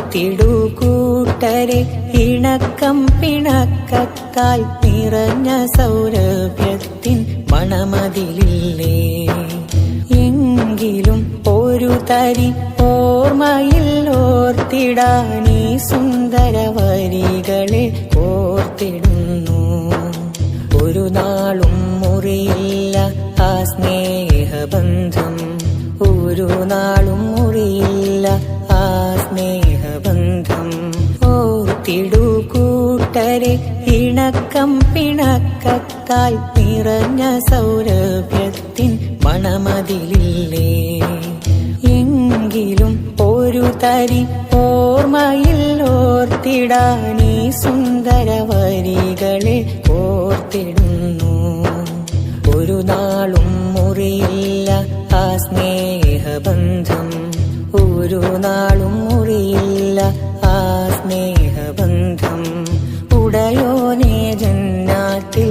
ഓർത്തിടൂ കൂട്ടരെ ഇണക്കം പിണക്കത്താൽ നിറഞ്ഞ സൗരഭ്യത്തിൻ മണമതിലില്ലേ. എങ്കിലും ഒരു തരി ഓർമ്മയിൽ ഓർത്തിടാനീ സുന്ദര വരികളെ ഓർത്തിടുന്നു. ഒരു നാളും മുറിയില്ല ആ സ്നേഹബന്ധം, ഒരു നാളും മുറിയില്ല ആ സ്നേഹബന്ധം. ഓർത്തിടൂ കൂട്ടരെ ഇണക്കം പിണക്കത്താൽ നിറഞ്ഞ സൗരഭ്യത്തിൻ മണമതിലില്ലേ. എങ്കിലും ഒരു തരി ഓർമ്മയിൽ ഓർത്തിടാനീ സുന്ദര വരികളെ ഓർത്തിടുന്നു. ഒരു നാളും മുറിയില്ല ആ സ്നേഹബന്ധം, ഒരു നാളും മുറിയില്ല ആ സ്നേഹബന്ധം. ഉടയോനേ ജന്നാത്തിൽ